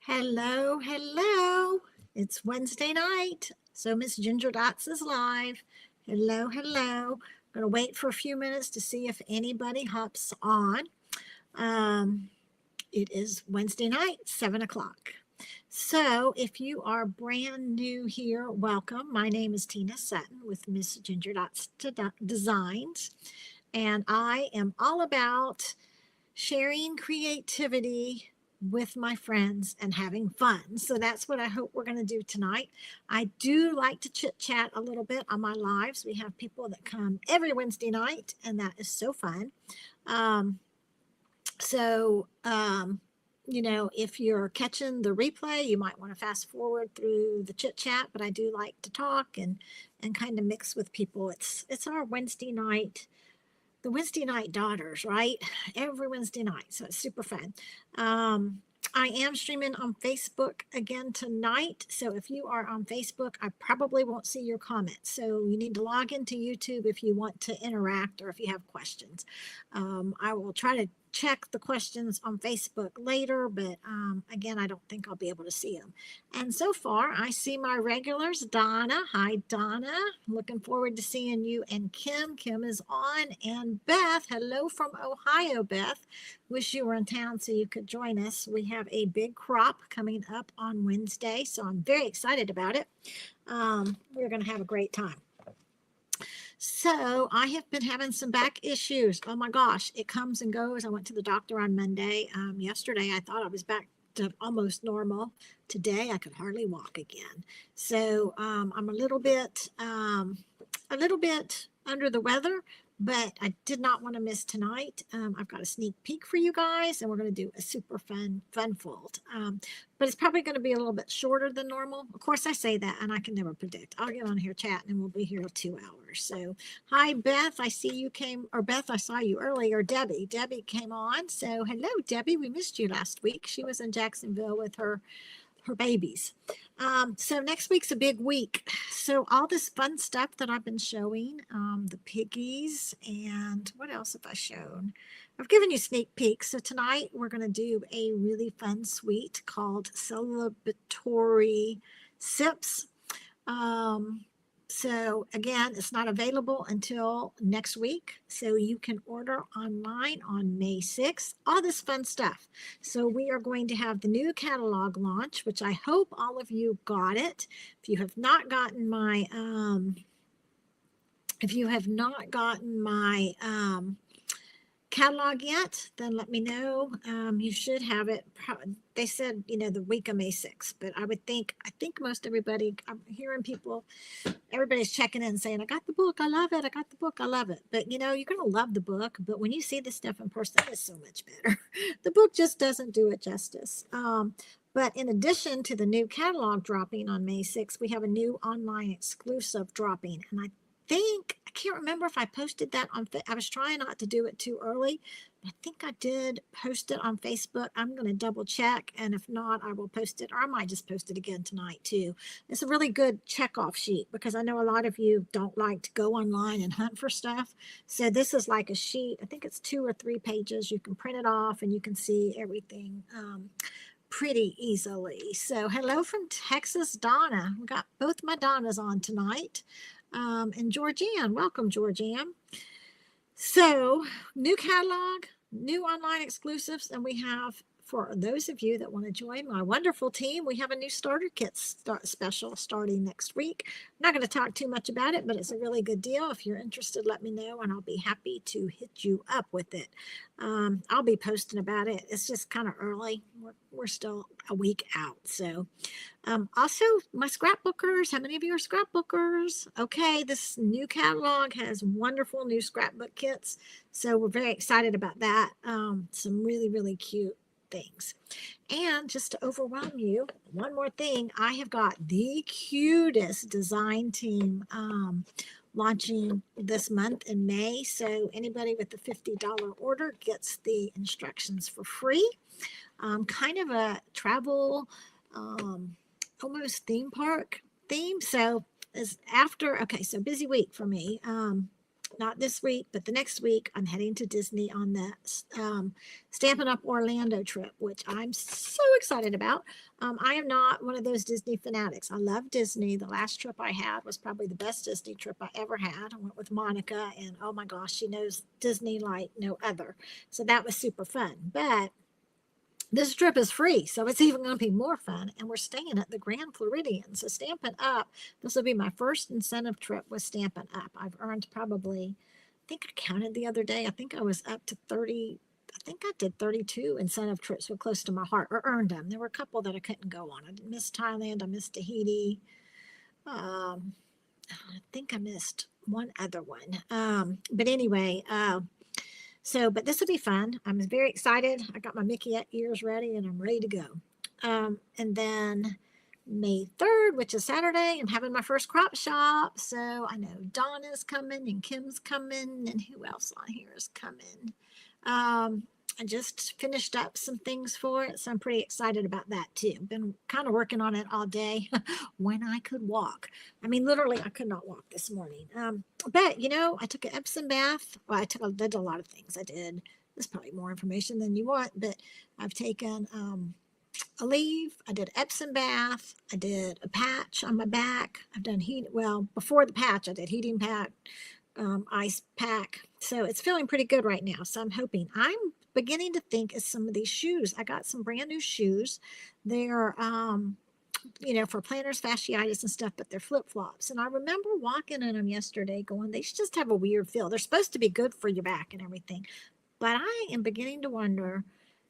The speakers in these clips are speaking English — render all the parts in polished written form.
Hello, hello. It's Wednesday night, so Missgingerdots is live. Hello, hello. I'm going to wait for a few minutes to see if anybody hops on. Um, it is Wednesday night, 7 o'clock. So if you are brand new here, welcome. My name is Tina Sutton with Missgingerdots Designs, and I am all about sharing creativity with my friends and having fun. So that's what I hope we're going to do tonight. I do like to chit chat a little bit on my lives. We have people that come every Wednesday night, and that is so fun. Um, so, if you're catching the replay, you might want to fast forward through the chit chat, but I do like to talk and kind of mix with people. It's our Wednesday night, the Wednesday night daughters, right? Every Wednesday night. So it's super fun. I am streaming on Facebook again tonight. So if you are on Facebook, I probably won't see your comments. So you need to log into YouTube if you want to interact or if you have questions. I will try to check the questions on Facebook later, but again, I don't think I'll be able to see them. And so far, I see my regulars. Donna. Hi, Donna. Looking forward to seeing you. And Kim. Kim is on. And Beth. Hello from Ohio, Beth. Wish you were in town so you could join us. We have a big crop coming up on Wednesday, so I'm very excited about it. We're going to have a great time. So I have been having some back issues. Oh my gosh, it comes and goes. I went to the doctor on Monday. Yesterday, I thought I was back to almost normal. Today, I could hardly walk again. So I'm a little bit under the weather, but I did not want to miss tonight. I've got a sneak peek for you guys, and we're going to do a super fun fold. But it's probably going to be a little bit shorter than normal. Of course, I say that, and I can never predict. I'll get on here chatting, and we'll be here 2 hours. So, hi, Beth. I see you came, or Beth, I saw you earlier. Debbie. Debbie came on. So, hello, Debbie. We missed you last week. She was in Jacksonville with her babies. So next week's a big week. So all this fun stuff that I've been showing, the piggies, and what else have I shown? I've given you sneak peeks. So tonight we're going to do a really fun suite called Celebratory Sips. So again, it's not available until next week. So you can order online on May 6th, all this fun stuff. So we are going to have the new catalog launch, which I hope all of you got it. If you have not gotten my, catalog yet, then let me know. You should have it. They said, the week of May 6th, but I think most everybody, I'm hearing people, everybody's checking in saying, I got the book, I love it, I got the book, I love it. But you're going to love the book, but when you see the stuff in person, it's so much better. The book just doesn't do it justice. But in addition to the new catalog dropping on May 6th, we have a new online exclusive dropping. And I can't remember if I posted that on, I was trying not to do it too early, but I think I did post it on Facebook. I'm going to double check, and if not, I will post it, or I might just post it again tonight too. It's a really good checkoff sheet because I know a lot of you don't like to go online and hunt for stuff. So this is like a sheet. I think it's 2 or 3 pages. You can print it off and you can see everything pretty easily. So hello from Texas, Donna. We got both my Donnas on tonight. And Georgianne, welcome, Georgianne. So, new catalog, new online exclusives, and we have, for those of you that want to join my wonderful team, we have a new starter kit special starting next week. I'm not going to talk too much about it, but it's a really good deal. If you're interested, let me know, and I'll be happy to hit you up with it. I'll be posting about it. It's just kind of early. We're still a week out, so... also, my scrapbookers, how many of you are scrapbookers? Okay, this new catalog has wonderful new scrapbook kits, so we're very excited about that. Some really, really cute things. And just to overwhelm you, one more thing, I have got the cutest design team launching this month in May, so anybody with the $50 order gets the instructions for free. Kind of a travel... almost theme park theme. So is after, okay, so busy week for me. not this week, but the next week, I'm heading to Disney on the Stampin' Up! Orlando trip, which I'm so excited about. I am not one of those Disney fanatics. I love Disney. The last trip I had was probably the best Disney trip I ever had. I went with Monica, and oh my gosh, she knows Disney like no other. So that was super fun. But this trip is free, so it's even going to be more fun. And we're staying at the Grand Floridian. So Stampin' Up, this will be my first incentive trip with Stampin' Up. I've earned probably, I think I counted the other day, I think I was up to 30. I think I did 32 incentive trips were close to my heart, or earned them. There were a couple that I couldn't go on. I missed Thailand, I missed Tahiti. I think I missed one other one. But anyway, but this will be fun. I'm very excited. I got my Mickey ears ready and I'm ready to go. And then May 3rd, which is Saturday, I'm having my first crop shop. So I know Donna's coming and Kim's coming and who else on here is coming. I just finished up some things for it, so I'm pretty excited about that too. Been kind of working on it all day when I could walk. I mean, literally, I could not walk this morning. But I took an Epsom bath. Well, I did a lot of things. There's probably more information than you want, but I've taken a leave. I did Epsom bath. I did a patch on my back. I've done before the patch, I did heating pack, ice pack. So it's feeling pretty good right now. So I'm beginning to think it's some of these shoes. I got some brand new shoes. They're, for planters, fasciitis and stuff, but they're flip-flops. And I remember walking in them yesterday going, they just have a weird feel. They're supposed to be good for your back and everything. But I am beginning to wonder,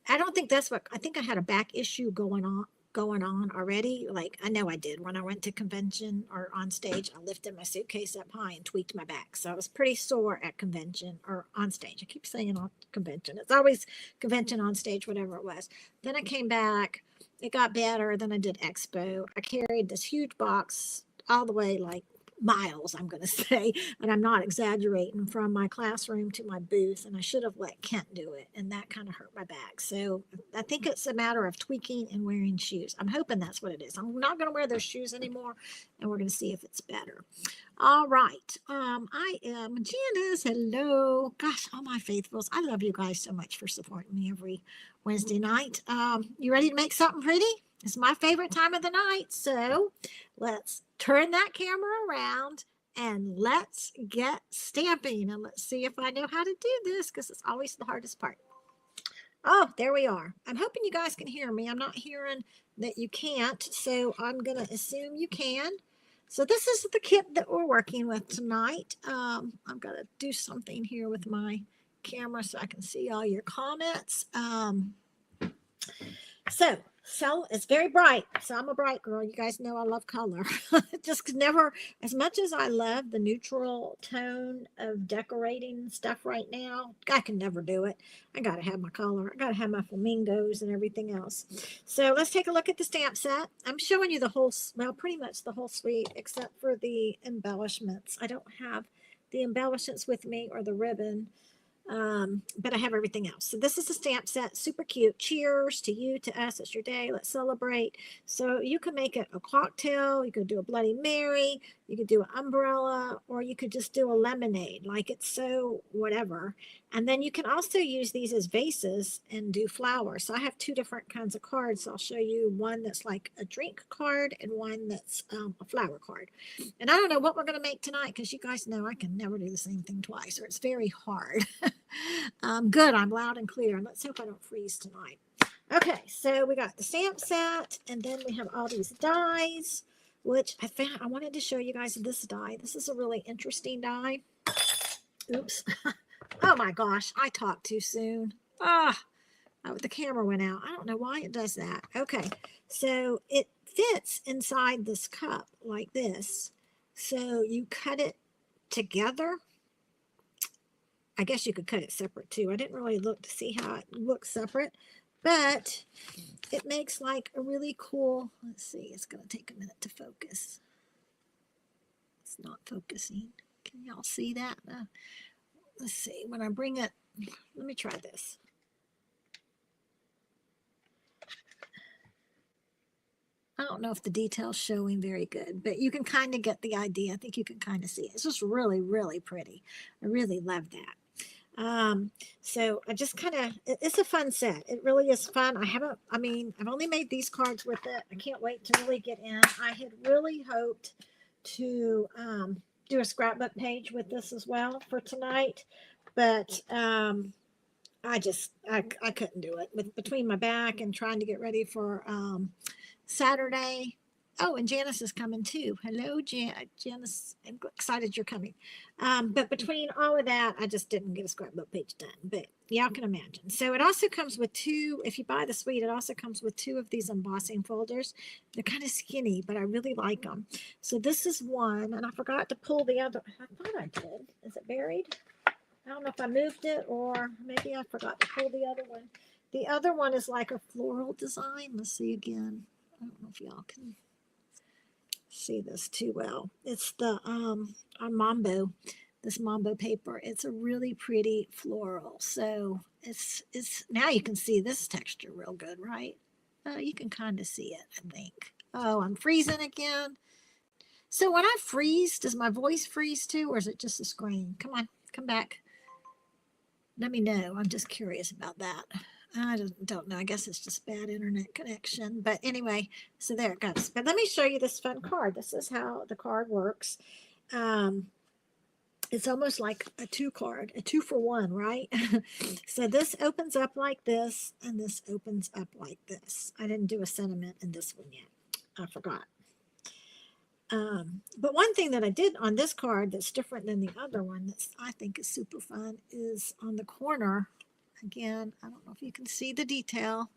I think I had a back issue going on already. Like I know I did when I went to convention or on stage. I lifted my suitcase up high and tweaked my back, so I was pretty sore at convention or on stage. I keep saying on convention. It's always convention, on stage, whatever it was. Then I came back. It got better. Then I did expo. I carried this huge box all the way like miles, I'm going to say, and I'm not exaggerating, from my classroom to my booth, and I should have let Kent do it, and that kind of hurt my back. So I think it's a matter of tweaking and wearing shoes. I'm hoping that's what it is. I'm not going to wear those shoes anymore, and we're going to see if it's better. All right. I am Janice. Hello. Gosh, all my faithfuls. I love you guys so much for supporting me every Wednesday night. You ready to make something pretty? It's my favorite time of the night. So let's turn that camera around and let's get stamping, and let's see if I know how to do this, because it's always the hardest part. Oh, there we are. I'm hoping you guys can hear me. I'm not hearing that you can't, so I'm going to assume you can. So this is the kit that we're working with tonight. I've got to do something here with my camera so I can see all your comments. So it's very bright. So I'm a bright girl. You guys know I love color. Just never, as much as I love the neutral tone of decorating stuff right now, I can never do it. I got to have my color. I got to have my flamingos and everything else. So let's take a look at the stamp set. I'm showing you pretty much the whole suite, except for the embellishments. I don't have the embellishments with me or the ribbon. But I have everything else. So this is a stamp set, super cute. Cheers to you, to us. It's your day. Let's celebrate. So you can make it a cocktail. You could do a Bloody Mary. You could do an umbrella, or you could just do a lemonade. Like it's so whatever. And then you can also use these as vases and do flowers. So I have two different kinds of cards. So I'll show you one that's like a drink card and one that's a flower card. And I don't know what we're going to make tonight, because you guys know I can never do the same thing twice, or it's very hard. Good, I'm loud and clear, and let's hope I don't freeze tonight. Okay, so we got the stamp set, and then we have all these dies, which I found. I wanted to show you guys this die. This is a really interesting die. Oops. Oh my gosh, I talked too soon. The camera went out. I don't know why it does that. Okay, so it fits inside this cup like this. So you cut it together. I guess you could cut it separate too. I didn't really look to see how it looks separate, but it makes like a really cool, let's see, it's going to take a minute to focus. It's not focusing. Can y'all see that? Let's see, when I bring it, let me try this. I don't don't know if the detail's showing very good, but you can kind of get the idea. I think you can kind of see it. It's just really, really pretty. I really love that. So I just kind of, it's a fun set. It really is fun. I've only made these cards with it. I can't wait to really get in. I had really hoped to do a scrapbook page with this as well for tonight, but I couldn't do it with between my back and trying to get ready for Saturday. Oh, and Janice is coming too. Hello, Janice. I'm excited you're coming. But between all of that, I just didn't get a scrapbook page done. But y'all can imagine. So it also comes with two, if you buy the suite, it also comes with two of these embossing folders. They're kind of skinny, but I really like them. So this is one, and I forgot to pull the other. I thought I did. Is it buried? I don't know if I moved it or maybe I forgot to pull the other one. The other one is like a floral design. Let's see again. I don't know if y'all can see this too well. It's the our Mambo, this Mambo paper. It's a really pretty floral. So it's now you can see this texture real good, right? You can kind of see it, I think. Oh, I'm freezing again. So when I freeze, does my voice freeze too, or is it just the screen? Come on, come back. Let me know. I'm just curious about that. I don't know. I guess it's just bad internet connection. But anyway, so there it goes. But let me show you this fun card. This is how the card works. It's almost like a two card, a 2-for-1, right? So this opens up like this, and this opens up like this. I didn't do a sentiment in this one yet. I forgot. But one thing that I did on this card that's different than the other one that I think is super fun is on the corner. Again, I don't know if you can see the detail.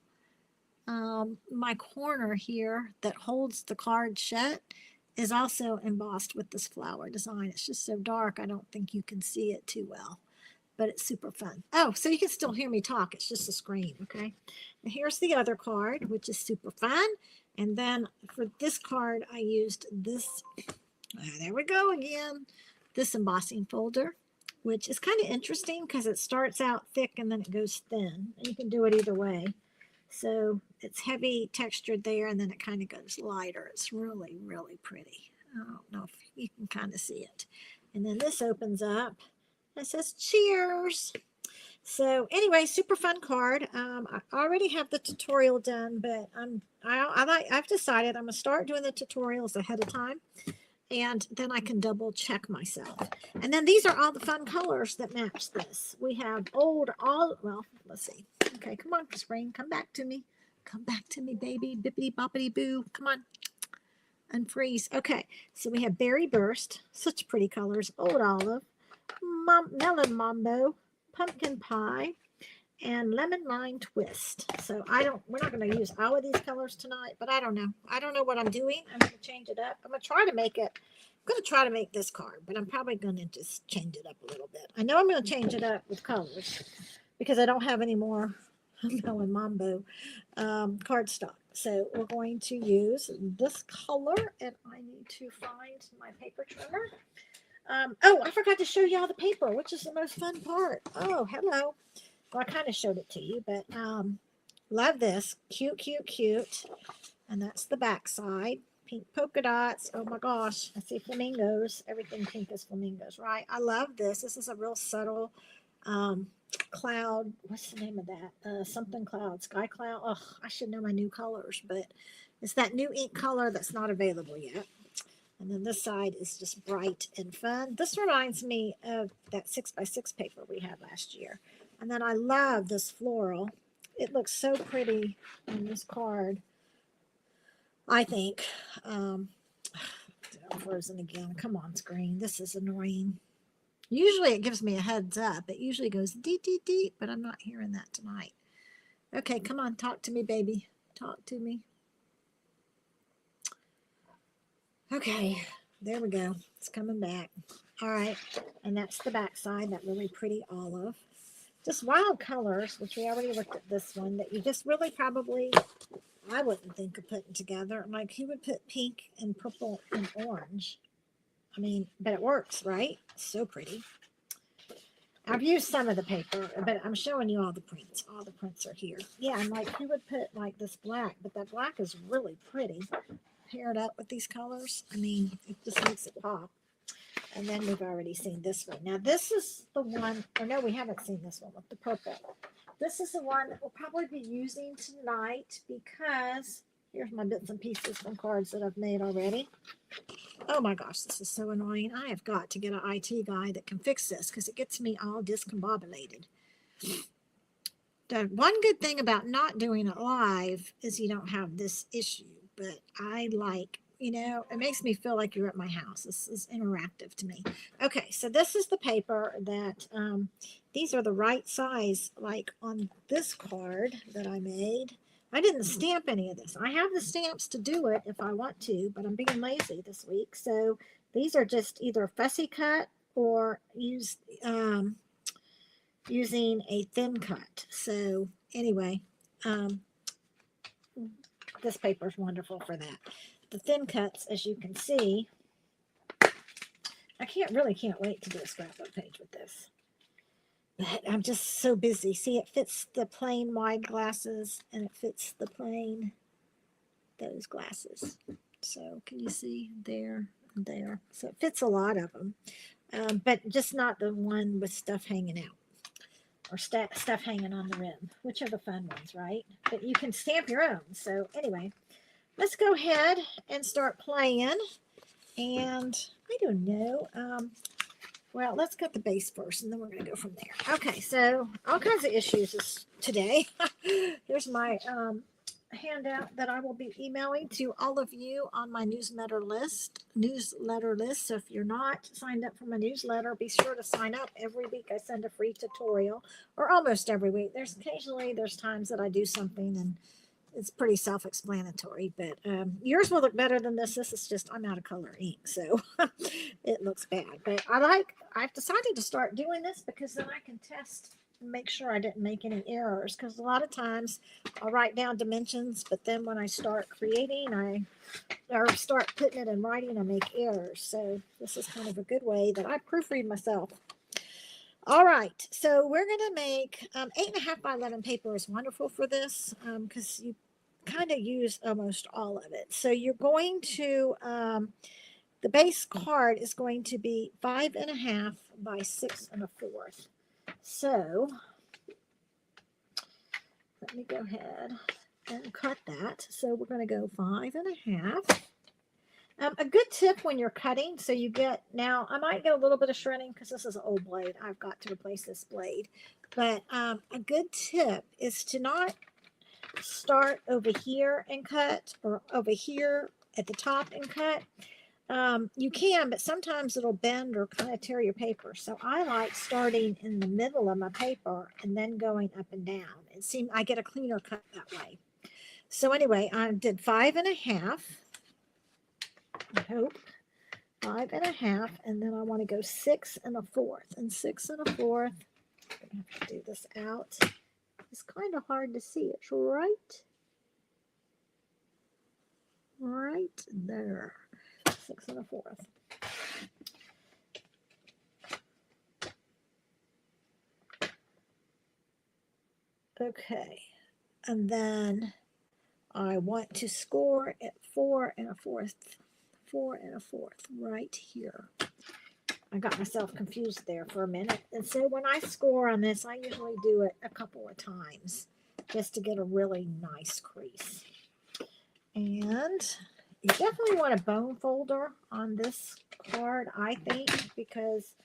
My corner here that holds the card shut is also embossed with this flower design. It's just so dark, I don't think you can see it too well, but it's super fun. Oh, so you can still hear me talk. It's just a screen, okay? And here's the other card, which is super fun. And then for this card, I used this, there we go again, this embossing folder, which is kind of interesting because it starts out thick and then it goes thin. And you can do it either way. So it's heavy textured there and then it kind of goes lighter. It's really, really pretty. I don't know if you can kind of see it. And then this opens up. It says cheers. So anyway, super fun card. I already have the tutorial done, but I've decided I'm gonna start doing the tutorials ahead of time, and then I can double check myself. And then these are all the fun colors that match this. We have well, let's see. Okay, come on, spring, come back to me. Come back to me, baby. Bippity boppity boo. Come on. Unfreeze. Okay, so we have Berry Burst, such pretty colors. Old Olive, Melon Mambo, Pumpkin Pie, and Lemon Lime Twist. So we're not going to use all of these colors tonight, but I don't know. I don't know what I'm doing. I'm going to change it up. I'm going to try to make this card, but I'm probably going to just change it up a little bit. I know I'm going to change it up with colors because I don't have any more Melon Mambo cardstock. So we're going to use this color, and I need to find my paper trimmer. Oh, I forgot to show y'all the paper, which is the most fun part. Oh, hello. Well, I kind of showed it to you, but love this. Cute, cute, cute. And that's the back side. Pink polka dots. Oh my gosh. I see flamingos. Everything pink is flamingos, right? I love this. This is a real subtle cloud. What's the name of that? Something cloud. Sky cloud. Oh, I should know my new colors, but it's that new ink color that's not available yet. And then this side is just bright and fun. This reminds me of that 6x6 paper we had last year. And then I love this floral. It looks so pretty on this card, I think. I'm frozen again. Come on, screen. This is annoying. Usually it gives me a heads up. It usually goes deep, deep, deep, but I'm not hearing that tonight. Okay, come on. Talk to me, baby. Talk to me. Okay, there we go. It's coming back. All right, and that's the back side, that really pretty olive. Just wild colors, which we already looked at this one, that you just really probably, I wouldn't think of putting together. Like, who would put pink and purple and orange? I mean, but it works, right? So pretty. I've used some of the paper, but I'm showing you all the prints. All the prints are here. Yeah, I'm like, who would put like this black? But that black is really pretty. Paired up with these colors. I mean, it just makes it pop. And then we've already seen this one. Now this is the one, or no, we haven't seen this one with the purple. This is the one that we'll probably be using tonight because here's my bits and pieces from cards that I've made already. Oh my gosh, this is so annoying. I have got to get an IT guy that can fix this because it gets me all discombobulated. The one good thing about not doing it live is you don't have this issue, but I like, you know, it makes me feel like you're at my house. This is interactive to me. Okay, so this is the paper that, these are the right size, like on this card that I made. I didn't stamp any of this. I have the stamps to do it if I want to, but I'm being lazy this week. So these are just either fussy cut or using a thin cut. So anyway, this paper is wonderful for that. The thin cuts, as you can see, I can't wait to do a scrapbook page with this. But I'm just so busy. See, it fits the plain wide glasses and it fits the plain, those glasses. So can you see there and there? So it fits a lot of them, but just not the one with stuff hanging out or stuff hanging on the rim, which are the fun ones, right? But you can stamp your own. So anyway, let's go ahead and start playing. And I don't know. Well, let's cut the base first, and then we're going to go from there. Okay, so all kinds of issues today. Here's my handout that I will be emailing to all of you on my newsletter list. So if you're not signed up for my newsletter, be sure to sign up. Every week I send a free tutorial, or almost every week. There's times that I do something and it's pretty self-explanatory, but yours will look better than this. This is just, I'm out of color ink, so it looks bad. But I've decided to start doing this because then I can test and make sure I didn't make any errors. Because a lot of times I'll write down dimensions, but then when I start creating, or start putting it in writing, I make errors. So this is kind of a good way that I proofread myself. All right, so we're going to make 8.5 by 11 paper is wonderful for this because you kind of use almost all of it. So you're going to, the base card is going to be 5.5 by 6 1/4. So let me go ahead and cut that. So we're going to go 5.5. A good tip when you're cutting, so you get, now I might get a little bit of shredding because this is an old blade. I've got to replace this blade. But a good tip is to not start over here and cut, or over here at the top and cut. You can, but sometimes it'll bend or kind of tear your paper. So I like starting in the middle of my paper and then going up and down. It seems I get a cleaner cut that way. So anyway, I did 5.5. I hope 5.5, and then I want to go 6 1/4, and 6 1/4. I'm gonna have to do this out. It's kind of hard to see. It's right there. 6 1/4. Okay, and then I want to score at 4 1/4. 4 1/4 right here. I got myself confused there for a minute. And so when I score on this, I usually do it a couple of times just to get a really nice crease. And you definitely want a bone folder on this card, I think, because,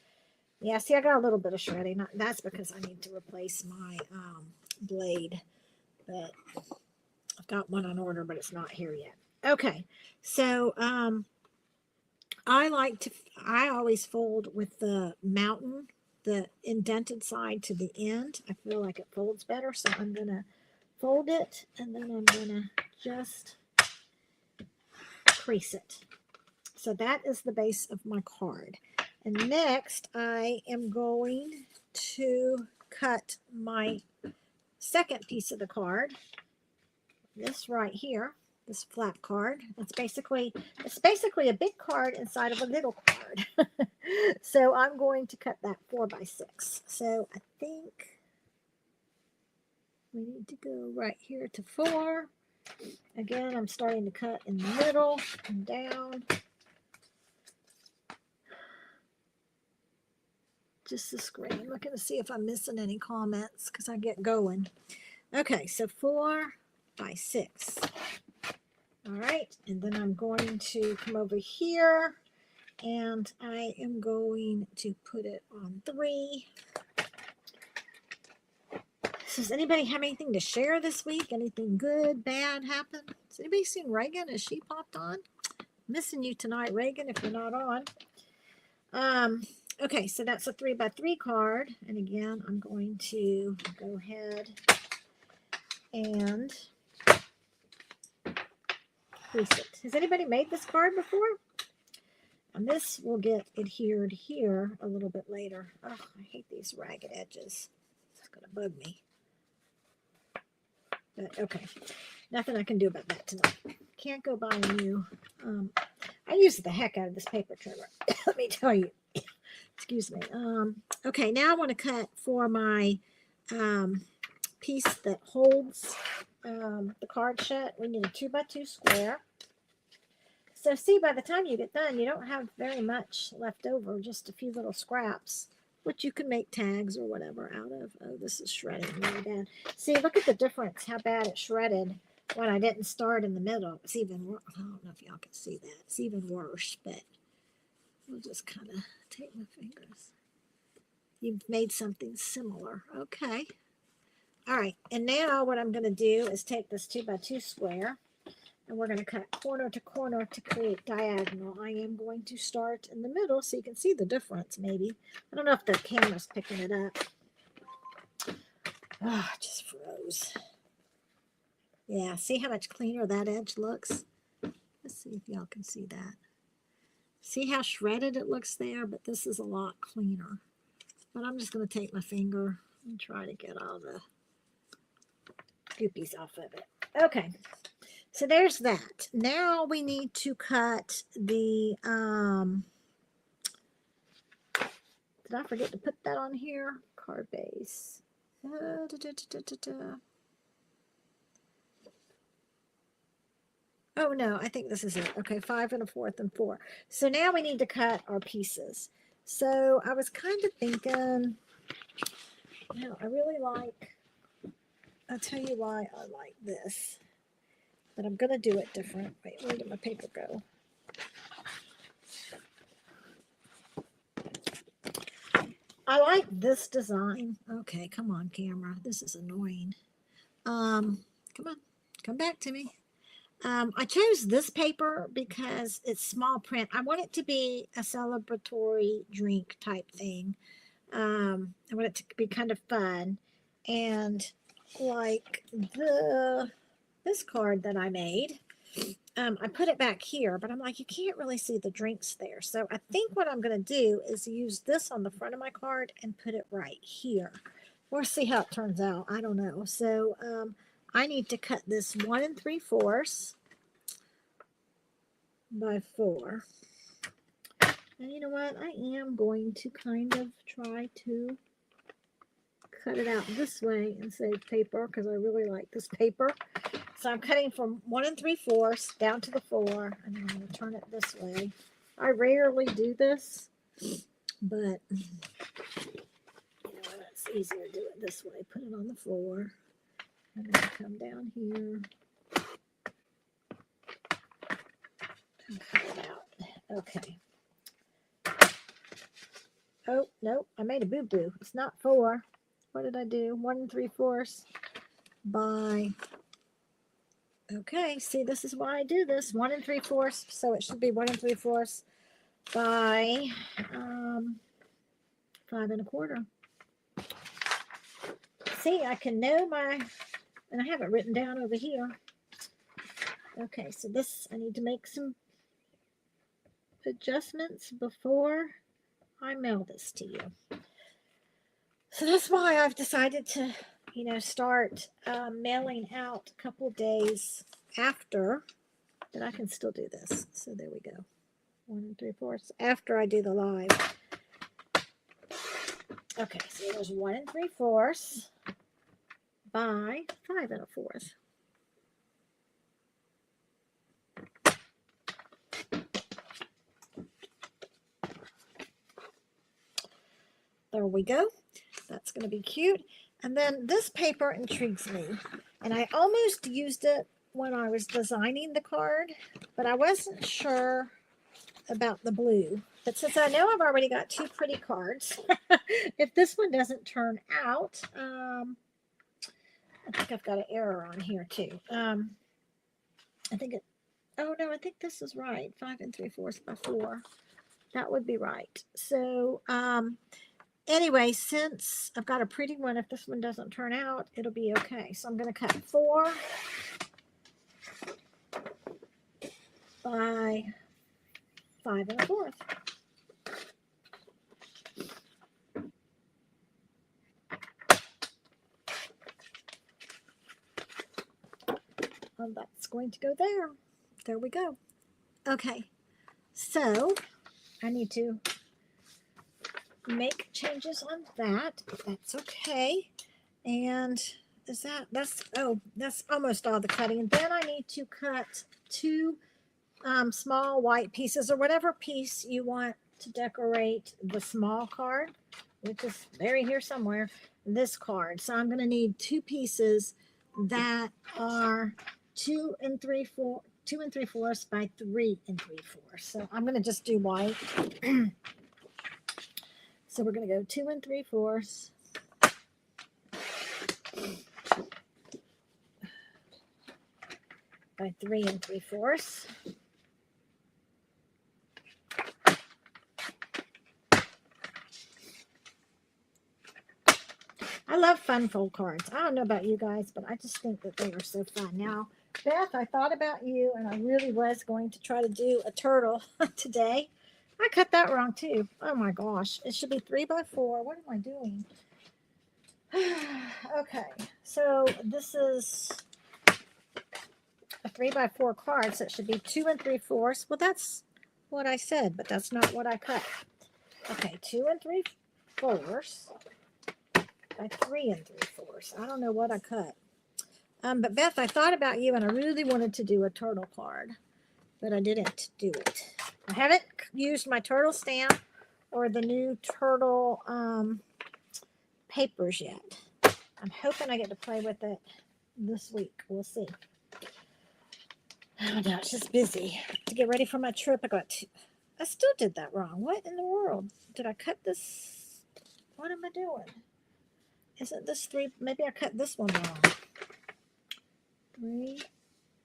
yeah, see, I got a little bit of shredding. That's because I need to replace my blade. But I've got one on order, but it's not here yet. Okay, so I always fold with the mountain, the indented side to the end. I feel like it folds better, so I'm going to fold it, and then I'm going to just crease it. So that is the base of my card. And next, I am going to cut my second piece of the card, this right here. this flap card. It's basically a big card inside of a little card. So I'm going to cut that 4 by 6. So I think we need to go right here to 4. Again, I'm starting to cut in the middle and down. Just the screen. Looking to see if I'm missing any comments because I get going. Okay, so 4 by 6. All right, and then I'm going to come over here and I am going to put it on 3. So does anybody have anything to share this week? Anything good, bad happened? Has anybody seen Reagan? Has she popped on? Missing you tonight, Reagan, if you're not on. Okay, so that's a 3 by 3 card. And again, I'm going to go ahead and crease it. Has anybody made this card before? And this will get adhered here a little bit later. Oh, I hate these ragged edges. It's going to bug me. But okay, nothing I can do about that tonight. Can't go buy a new. I use the heck out of this paper trimmer. Let me tell you. Excuse me. Okay, now I want to cut for my piece that holds the card shut. We need a 2 by 2 square. So see, by the time you get done, you don't have very much left over, just a few little scraps, which you can make tags or whatever out of. Oh, this is shredding really bad. See, look at the difference, how bad it shredded when I didn't start in the middle. It's even worse. I don't know if y'all can see that. It's even worse, but we'll just kind of take my fingers. You've made something similar. Okay. All right, and now what I'm going to do is take this 2 by 2 square, and we're going to cut corner to corner to create diagonal. I am going to start in the middle so you can see the difference maybe. I don't know if the camera's picking it up. Oh, it just froze. Yeah, see how much cleaner that edge looks? Let's see if y'all can see that. See how shredded it looks there? But this is a lot cleaner. But I'm just going to take my finger and try to get all the goopies off of it. Okay. So there's that. Now we need to cut the, did I forget to put that on here? Card base. Oh no, I think this is it. Okay, 5 1/4 and 4. So now we need to cut our pieces. So I was kind of thinking, no, I really like, I'll tell you why I like this. But I'm going to do it different. Wait, where did my paper go? I like this design. Okay, come on, camera. This is annoying. Come on, come back to me. I chose this paper because it's small print. I want it to be a celebratory drink type thing. I want it to be kind of fun. And like this card that I made, I put it back here, but I'm like, you can't really see the drinks there. So I think what I'm going to do is use this on the front of my card and put it right here. We'll see how it turns out. I don't know. So I need to cut this 1 3/4 by 4. And you know what? I am going to kind of try to cut it out this way and save paper because I really like this paper. So I'm cutting from 1 3/4 down to the 4, and then I'm going to turn it this way. I rarely do this, but you know, it's easier to do it this way. Put it on the floor. I'm going to come down here and cut it out. Okay. Oh, no, I made a boo-boo. It's not 4. What did I do? 1 3/4 by... Okay, see, this is why I do this. 1 3/4, so it should be 1 3/4 by 5 1/4. See, I can know my, and I have it written down over here. Okay, so this, I need to make some adjustments before I mail this to you. So that's why I've decided to, you know, start mailing out a couple days after, but I can still do this. So there we go. 1 3/4 after I do the live. Okay, so there's 1 3/4 by 5 1/4. There we go. That's going to be cute. And then this paper intrigues me. And I almost used it when I was designing the card, but I wasn't sure about the blue. But since I know I've already got 2 pretty cards, if this one doesn't turn out, I think I've got an error on here too. I think it, oh no, I think this is right. 5 3/4 by 4. That would be right. So, anyway, since I've got a pretty one, if this one doesn't turn out, it'll be okay. So I'm going to cut 4 by 5 1/4. And that's going to go there. There we go. Okay, so I need to make changes on that. That's okay. And is that's almost all the cutting. Then I need to cut 2 small white pieces, or whatever piece you want to decorate the small card, which is buried here somewhere, this card. So I'm going to need 2 pieces that are 2 3/4 by 3 3/4. So I'm going to just do white. So we're going to go 2 3/4 by 3 3/4. I love fun fold cards. I don't know about you guys, but I just think that they are so fun. Now, Beth, I thought about you, and I really was going to try to do a turtle today. I cut that wrong too. Oh my gosh. It should be 3 by 4. What am I doing? Okay. So this is a 3 by 4 card, so it should be 2 3/4. Well, that's what I said, but that's not what I cut. Okay, 2 3/4 by 3 3/4. I don't know what I cut. But Beth, I thought about you, and I really wanted to do a turtle card, but I didn't do it. I haven't used my turtle stamp or the new turtle papers yet. I'm hoping I get to play with it this week. We'll see. Oh no, it's just busy. To get ready for my trip, I still did that wrong. What in the world? Did I cut this? What am I doing? Isn't this 3? Maybe I cut this one wrong. 3.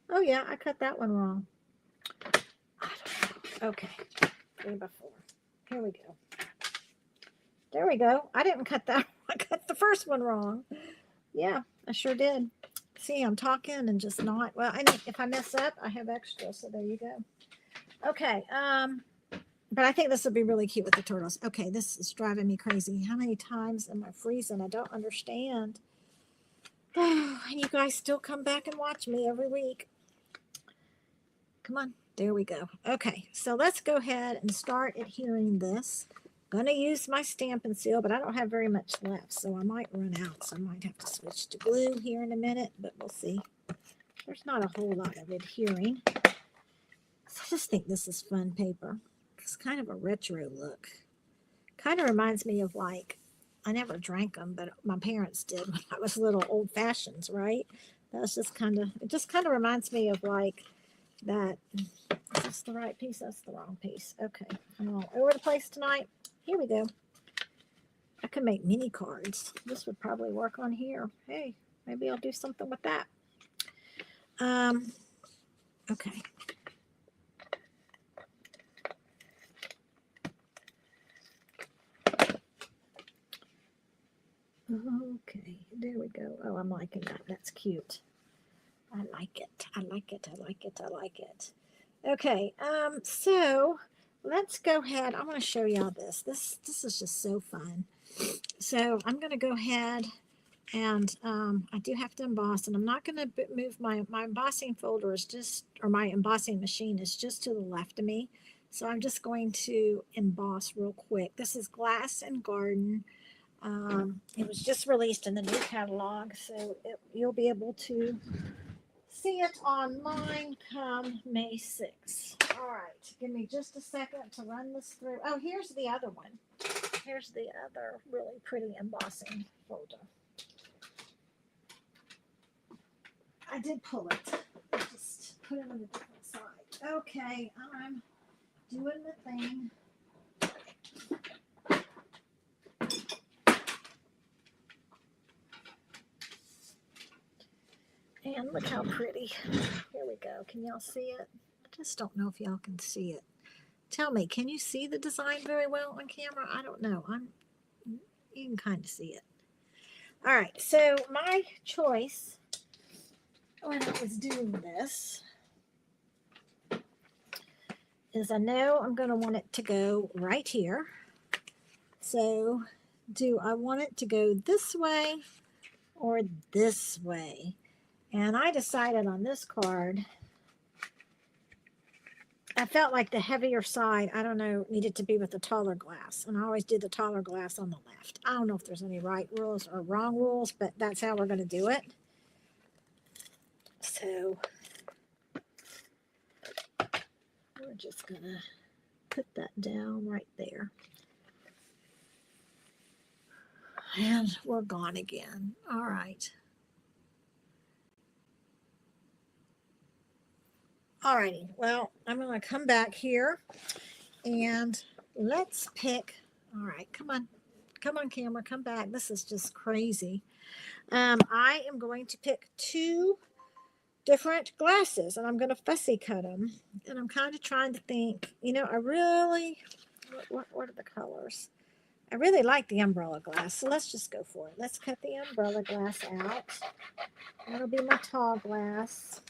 Oh yeah, I cut that one wrong. I don't know. Okay, 3 by 4. Here we go. There we go. I didn't cut that. I cut the first one wrong. Yeah, I sure did. See, I'm talking and just not. Well, if I mess up, I have extra. So there you go. Okay. But I think this would be really cute with the turtles. Okay, this is driving me crazy. How many times am I freezing? I don't understand. Oh, and you guys still come back and watch me every week. Come on. There we go. Okay, so let's go ahead and start adhering this. I'm going to use my Stampin' Seal, but I don't have very much left, so I might run out. So I might have to switch to glue here in a minute, but we'll see. There's not a whole lot of adhering. So I just think this is fun paper. It's kind of a retro look. Kind of reminds me of, like, I never drank them, but my parents did when I was little, old fashions, right? That's just kind of, it just kind of reminds me of like that. Is this the right piece? That's the wrong piece. Okay, I'm all over the place tonight. Here we go. I could make mini cards. This would probably work on here. Hey, maybe I'll do something with that. Okay. Okay, there we go. Oh, I'm liking that. That's cute. I like it. I like it. I like it. I like it. Okay, so let's go ahead. I want to show y'all this. This is just so fun. So I'm going to go ahead And I do have to emboss, and I'm not going to move my embossing folder is just, or my embossing machine is just to the left of me. So I'm just going to emboss real quick. This is Glass and Garden. It was just released in the new catalog, so you'll be able to see it on mine come May 6th. All right, give me just a second to run this through. Oh, here's the other one. Here's the other really pretty embossing folder. I did pull it. I just put it on a different side. Okay, I'm doing the thing. And look how pretty. Here we go. Can y'all see it? I just don't know if y'all can see it. Tell me, can you see the design very well on camera? I don't know. You can kind of see it. All right, so my choice when I was doing this is I know I'm going to want it to go right here. So do I want it to go this way or this way? And I decided on this card, I felt like the heavier side, I don't know, needed to be with the taller glass. And I always did the taller glass on the left. I don't know if there's any right rules or wrong rules, but that's how we're going to do it. So we're just going to put that down right there. And we're gone again. All right. Alrighty, well, I'm going to come back here and let's pick. All right, come on camera, come back. This is just crazy. I am going to pick 2 different glasses and I'm going to fussy cut them. And I'm kind of trying to think, you know, I really, what are the colors? I really like the umbrella glass, so let's just go for it. Let's cut the umbrella glass out. That'll be my tall glass.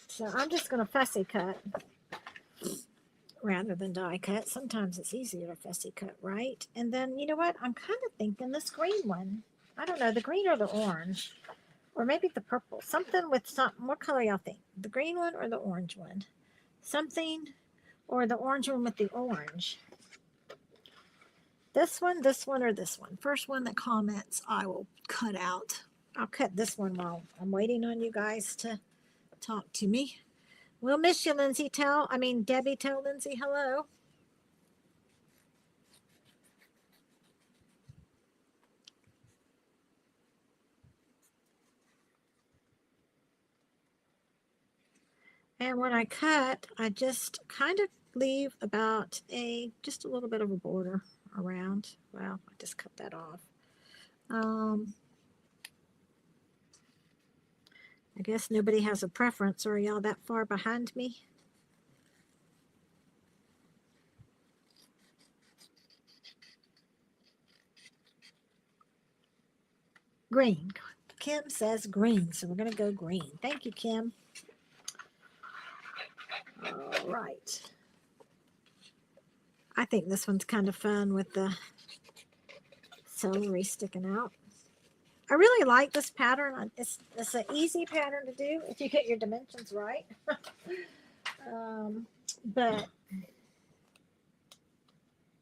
So I'm just going to fussy cut rather than die cut. Sometimes it's easier to fussy cut, right? And then, you know what? I'm kind of thinking this green one. I don't know, the green or the orange. Or maybe the purple. Something with something. What color y'all think? The green one or the orange one? Something, or the orange one with the orange. This one, or this one. First one that comments, I will cut out. I'll cut this one while I'm waiting on you guys to talk to me. We'll miss you, Lindsay. Debbie, tell Lindsay hello. And when I cut, I just kind of leave about just a little bit of a border around. Well, I just cut that off. I guess nobody has a preference. Are y'all that far behind me? Green. Kim says green, so we're going to go green. Thank you, Kim. All right. I think this one's kind of fun with the celery sticking out. I really like this pattern. It's an easy pattern to do if you get your dimensions right. And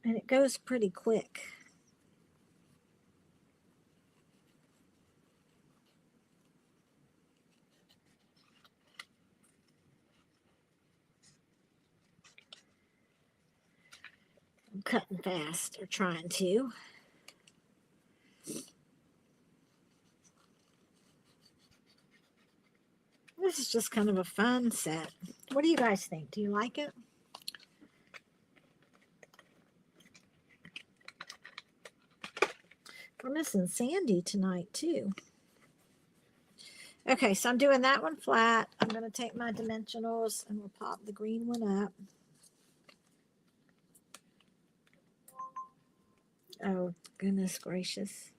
it goes pretty quick. I'm cutting fast, or trying to. This is just kind of a fun set. What do you guys think? Do you like it? We're missing Sandy tonight, too. Okay, so I'm doing that one flat. I'm going to take my dimensionals and we'll pop the green one up. Oh, goodness gracious.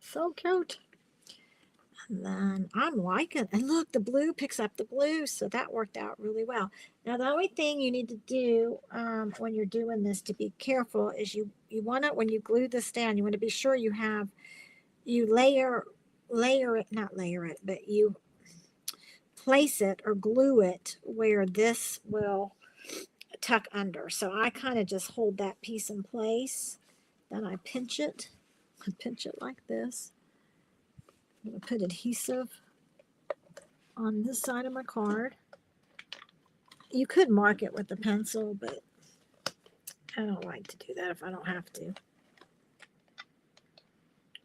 So cute. And then I'm liking, and look, the blue picks up the blue, so that worked out really well. Now the only thing you need to do when you're doing this to be careful is you want to, when you glue this down, you want to be sure you layer it, not layer it, but you place it or glue it where this will tuck under. So I kind of just hold that piece in place, then I pinch it. I pinch it like this. I'm going to put adhesive on this side of my card. You could mark it with a pencil, but I don't like to do that if I don't have to.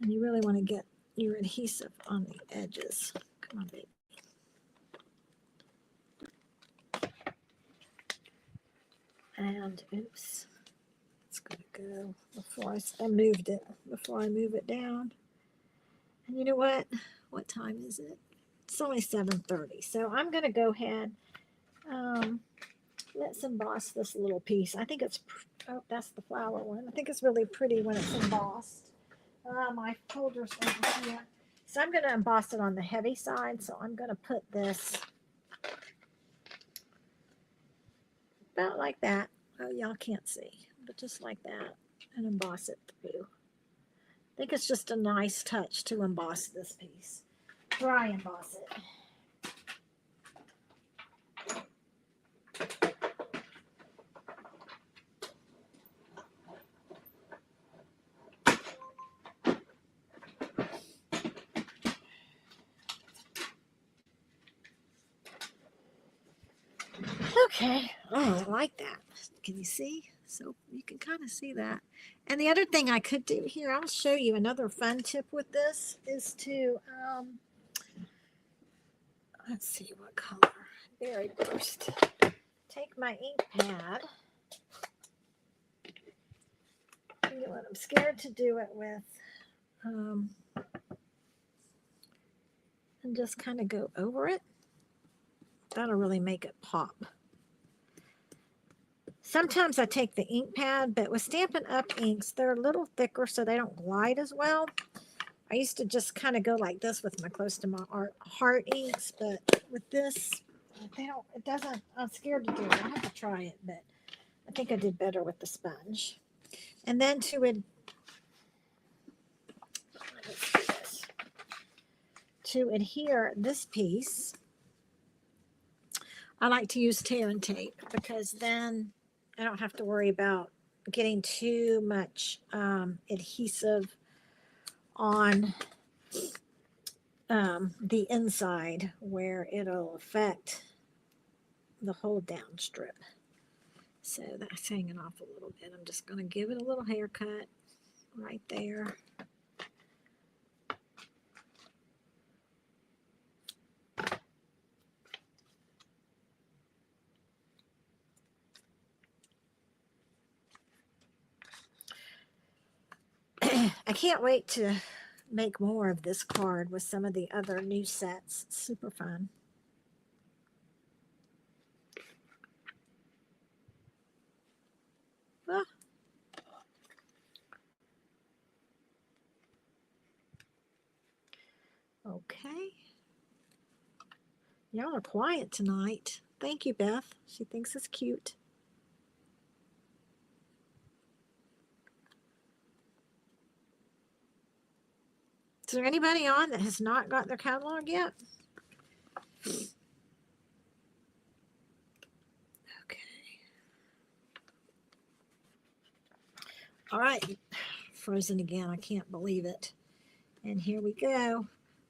And you really want to get your adhesive on the edges. Come on, baby. And oops, it's going to go before I moved it, before I move it down. And you know what? What time is it? It's only 7:30. So I'm going to go ahead. Let's emboss this little piece. I think it's, oh, that's the flower one. I think it's really pretty when it's embossed. My folder's over here. So I'm going to emboss it on the heavy side. So I'm going to put this about like that. Oh, y'all can't see, but just like that, and emboss it through. I think it's just a nice touch to emboss this piece. Dry emboss it. Okay, oh, I like that. Can you see? So you can kind of see that. And the other thing I could do here, I'll show you another fun tip with this, is to, let's see what color, Berry Burst. Take my ink pad. You know what, I'm scared to do it with, and just kind of go over it. That'll really make it pop. Sometimes I take the ink pad, but with Stampin' Up inks, they're a little thicker so they don't glide as well. I used to just kind of go like this with my close to my heart inks, but with this, it doesn't, I'm scared to do it. I have to try it, but I think I did better with the sponge. And then to adhere this piece, I like to use tear and tape, because then I don't have to worry about getting too much adhesive on the inside where it'll affect the whole down strip. So that's hanging off a little bit. I'm just going to give it a little haircut right there. I can't wait to make more of this card with some of the other new sets. It's super fun. Ah. Okay. Y'all are quiet tonight. Thank you, Beth. She thinks it's cute. Is there anybody on that has not got their catalog yet? Okay. All right. Frozen again. I can't believe it. And here we go.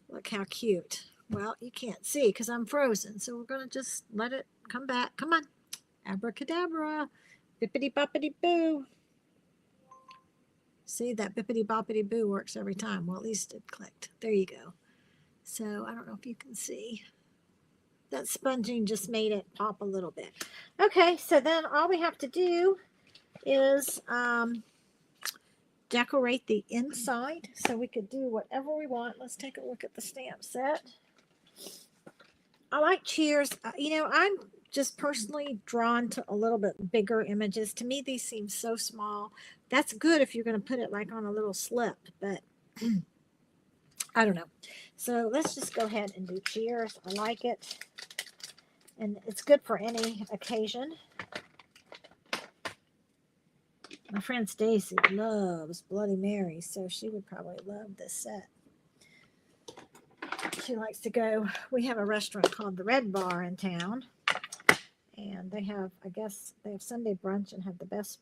Look how cute. Well, you can't see because I'm frozen. So we're going to just let it come back. Come on. Abracadabra. Bippity boppity boo. See, that bippity boppity boo works every time. Well, at least it clicked. There you go. So I don't know if you can see. That sponging just made it pop a little bit. Okay, so then all we have to do is decorate the inside. So we could do whatever we want. Let's take a look at the stamp set. I like cheers. You know, I'm just personally drawn to a little bit bigger images. To me, these seem so small. That's good if you're going to put it like on a little slip, but I don't know. So let's just go ahead and do cheers. I like it. And it's good for any occasion. My friend Stacy loves Bloody Mary, so she would probably love this set. She likes to go. We have a restaurant called the Red Bar in town, and they have, I guess, they have Sunday brunch and have the best.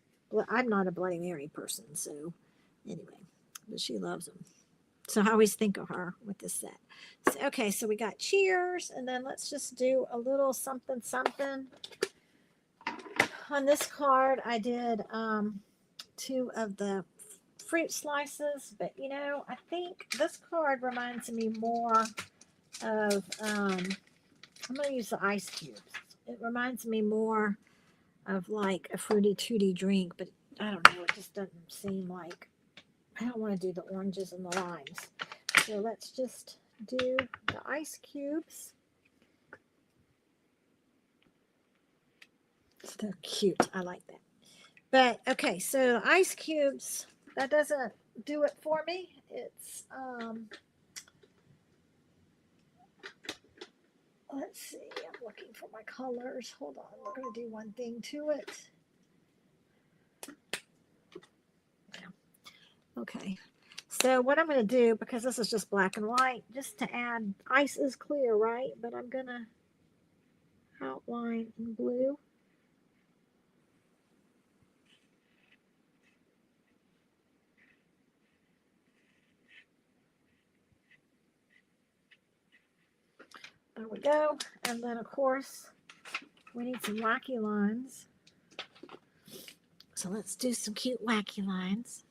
I'm not a Bloody Mary person, so anyway, but she loves them. So I always think of her with this set. So, okay, so we got cheers, and then let's just do a little something, something. On this card, I did 2 of the fruit slices, but you know, I think this card reminds me more of, I'm going to use the ice cubes. It reminds me more of like a fruity tooty drink, but I don't know, it just doesn't seem like, I don't want to do the oranges and the limes. So let's just do the ice cubes. So cute. I like that. But okay, so ice cubes, that doesn't do it for me. It's let's see, I'm looking for my colors. Hold on, we're going to do one thing to it. Okay, so what I'm going to do, because this is just black and white, just to add, ice is clear, right? But I'm going to outline in blue. There we go. And then, of course, we need some wacky lines. So let's do some cute wacky lines.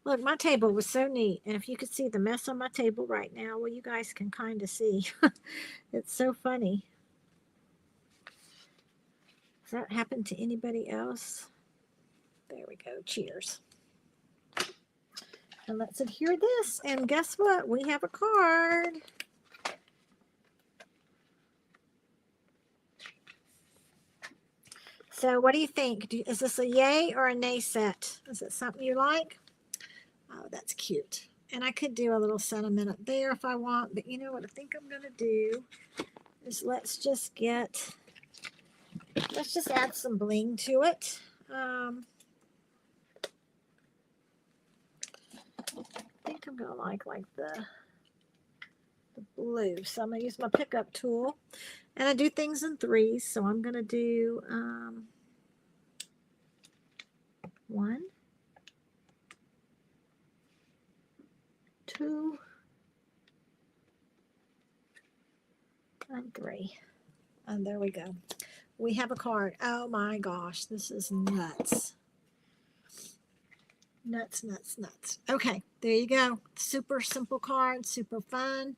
Look, my table was so neat. And if you could see the mess on my table right now, well, you guys can kind of see. It's so funny. Does that happen to anybody else? There we go. Cheers. And let's adhere this. And guess what? We have a card. So what do you think? Is this a yay or a nay set? Is it something you like? Oh, that's cute. And I could do a little sentiment up there if I want, but you know what I think I'm going to do is let's just add some bling to it. I think I'm going to like the blue. So I'm going to use my pickup tool. And I do things in 3s, so I'm going to do 1, 2, and 3. And there we go. We have a card. Oh my gosh, this is nuts. Nuts, nuts, nuts. Okay, there you go. Super simple card, super fun.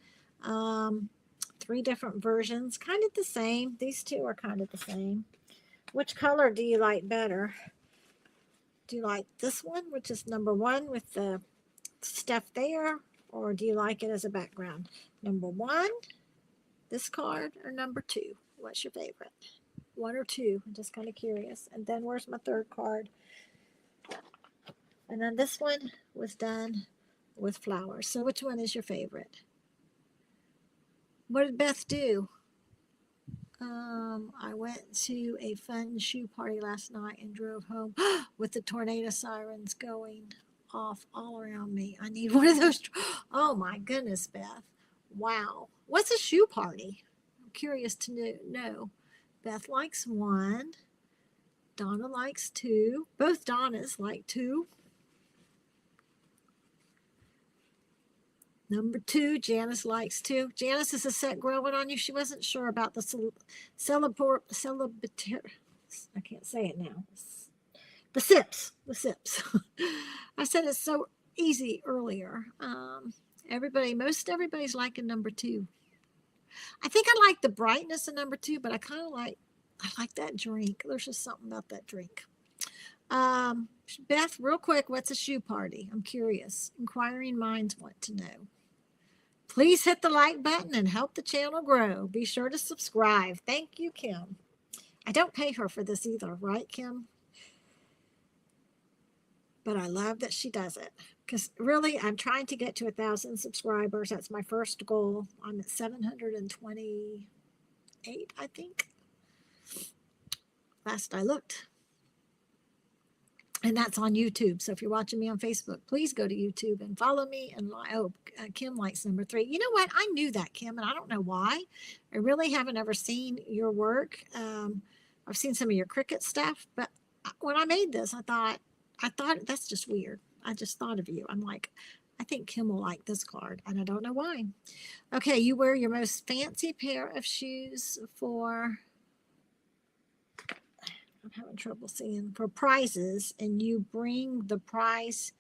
3 different versions, kind of the same. These 2 are kind of the same. Which color do you like better? Do you like this one, which is number 1 with the stuff there, or do you like it as a background? Number 1, this card, or number 2? What's your favorite? 1 or 2? I'm just kind of curious. And then where's my 3rd card? And then this one was done with flowers. So which one is your favorite? What did Beth do? I went to a fun shoe party last night and drove home with the tornado sirens going off all around me. I need one of those. Oh my goodness, Beth. Wow. What's a shoe party? I'm curious to know. Beth likes 1. Donna likes 2. Both Donnas like 2. Number 2, Janice likes 2. Janice, is a set growing on you? She wasn't sure about the celebratory. I can't say it now. The sips. I said it's so easy earlier. Most everybody's liking number 2. I think I like the brightness of number 2, but I like that drink. There's just something about that drink. Beth, real quick, what's a shoe party? I'm curious. Inquiring minds want to know. Please hit the like button and help the channel grow. Be sure to subscribe. Thank you, Kim. I don't pay her for this either, right, Kim? but I love that she does it. Because really, I'm trying to get to 1,000 subscribers. That's my first goal. I'm at 728, I think, last I looked. And that's on YouTube. So if you're watching me on Facebook, please go to YouTube and follow me. And Kim likes number 3. You know what? I knew that, Kim, and I don't know why. I really haven't ever seen your work. I've seen some of your Cricut stuff, but when I made this, I thought that's just weird. I just thought of you. I'm like, I think Kim will like this card, and I don't know why. Okay, you wear your most fancy pair of shoes for, I'm having trouble seeing, for prizes, and you bring the prize,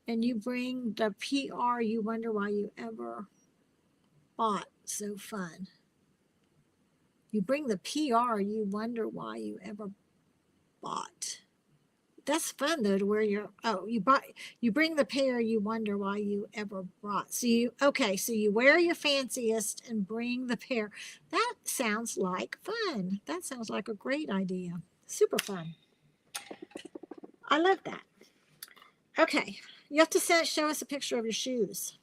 and you bring the PR you wonder why you ever bought. So fun. You bring the PR you wonder why you ever bought. That's fun though, to wear your, you bring the pair you wonder why you ever brought. So you wear your fanciest and bring the pair. That sounds like fun. That sounds like a great idea. Super fun. I love that. Okay, you have to show us a picture of your shoes,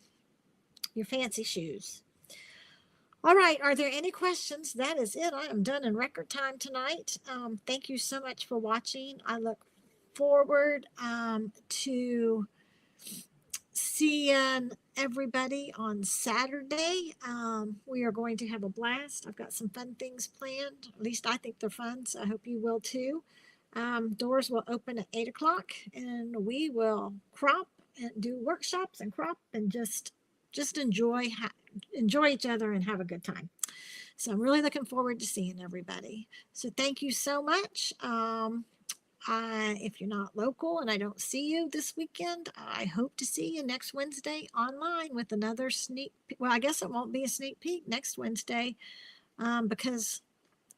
your fancy shoes. All right, are there any questions? That is it. I am done in record time tonight. Thank you so much for watching. I look forward to seeing everybody on Saturday. We are going to have a blast. I've got some fun things planned. At least I think they're fun, so I hope you will too. Doors will open at 8 o'clock, and we will crop and do workshops and crop and just enjoy each other and have a good time. So I'm really looking forward to seeing everybody. So thank you so much. If you're not local and I don't see you this weekend, I hope to see you next Wednesday online with another sneak. Well, I guess it won't be a sneak peek next Wednesday because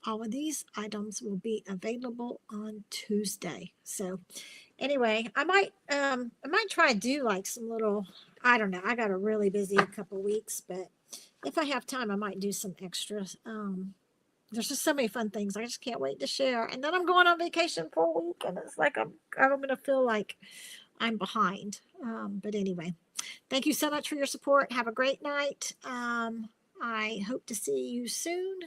all of these items will be available on Tuesday. So anyway, I might try to do like some little, I don't know. I got a really busy couple weeks, but if I have time, I might do some extras. There's just so many fun things. I just can't wait to share. And then I'm going on vacation for a week, and it's like I'm going to feel like I'm behind. But anyway, thank you so much for your support. Have a great night. I hope to see you soon.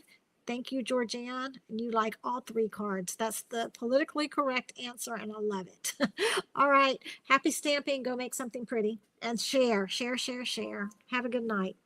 Thank you, Georgianne. You like all 3 cards. That's the politically correct answer, and I love it. All right. Happy stamping. Go make something pretty. And share. Have a good night.